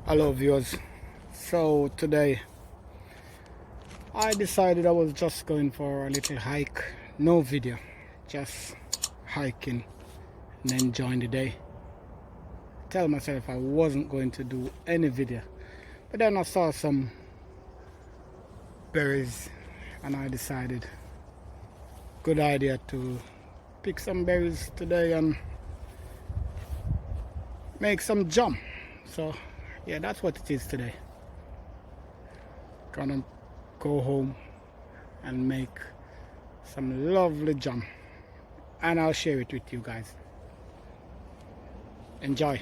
Hello viewers. So today I decided I was just going for a little hike. No video, just hiking and enjoying the day. Tell myself I wasn't going to do any video, but then I saw some berries and I decided good idea to pick some berries today and make some jam. So yeah, that's what it is today. Gonna go home and make some lovely jam and I'll share it with you guys. Enjoy.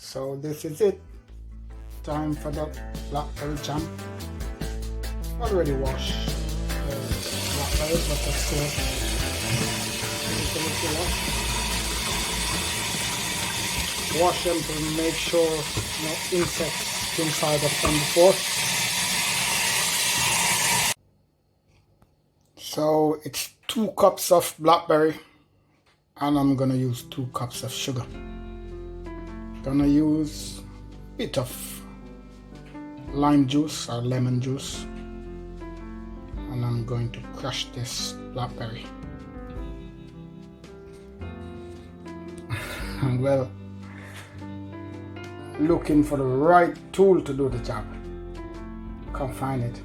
So this is it. Time for the blackberry jam. Already washed the blackberries, but I still wash them to make sure no insects inside of them before. So it's 2 cups of blackberry and I'm gonna use 2 cups of sugar. Gonna use a bit of lime juice or lemon juice and I'm going to crush this blackberry. Well, looking for the right tool to do the job. Can't find it.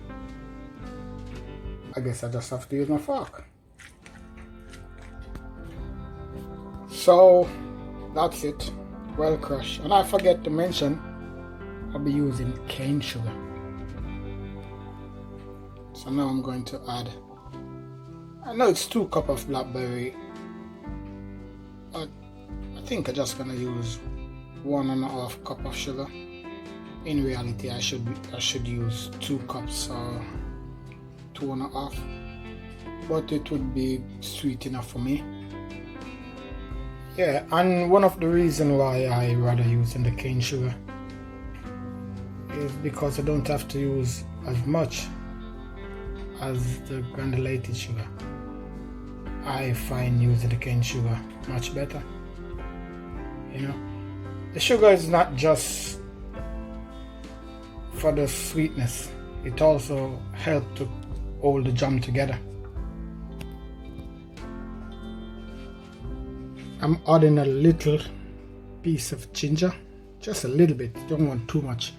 I guess I just have to use my fork. So that's it. Well crushed. And I forget to mention I'll be using cane sugar. So now I'm going to add, I know it's 2 cups of blackberry, but I think I'm just gonna use 1.5 cup of sugar. In reality I should use 2 cups or 2.5, but it would be sweet enough for me. Yeah, and one of the reasons why I rather using the cane sugar is because I don't have to use as much as the granulated sugar. I find using the cane sugar much better. You know, the sugar is not just for the sweetness, it also helps to hold the jam together. I'm adding a little piece of ginger, just a little bit. Don't want too much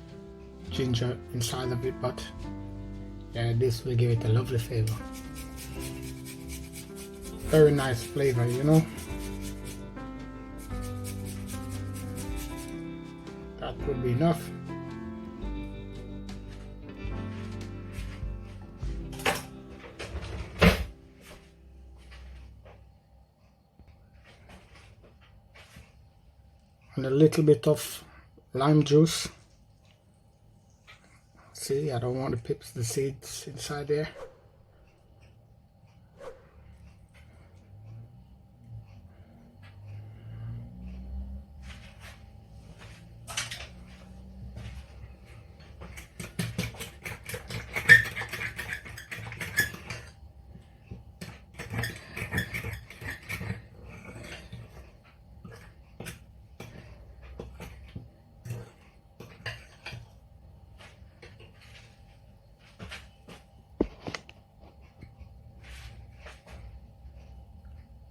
ginger inside of it, but yeah, this will give it a lovely flavor. Very nice flavor, you know. That would be enough. And a little bit of lime juice. See, I don't want the pips, the seeds inside there.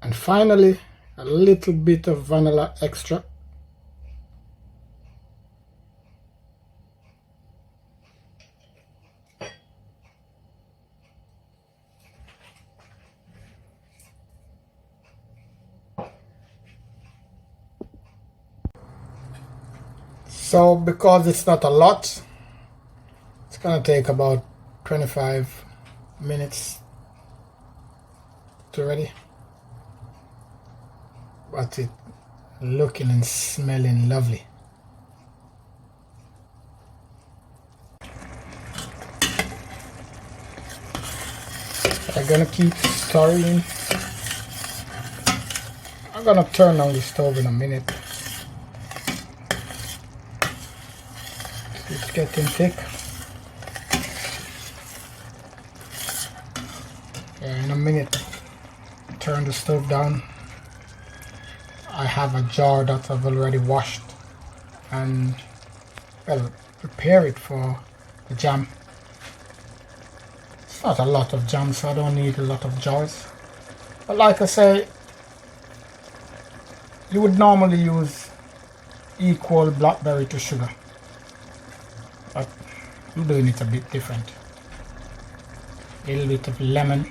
And finally, a little bit of vanilla extract. So because it's not a lot, it's gonna take about 25 minutes to ready. But it's looking and smelling lovely. I'm gonna keep stirring. I'm gonna turn on the stove in a minute. It's getting thick. In a minute, turn the stove down. I have a jar that I've already washed and, well, prepare it for the jam. It's not a lot of jam, so I don't need a lot of jars. But like I say, you would normally use equal blackberry to sugar. But I'm doing it a bit different. A little bit of lemon,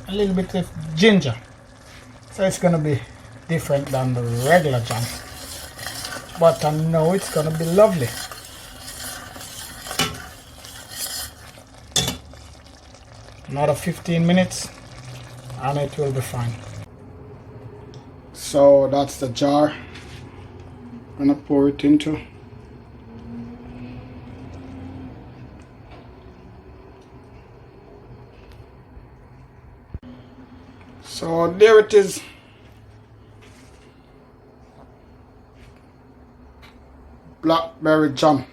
a little bit of ginger. So it's gonna be different than the regular jam, but I know it's gonna be lovely. Another 15 minutes and it will be fine. So that's the jar I'm gonna pour it into. So there it is. Blackberry jam.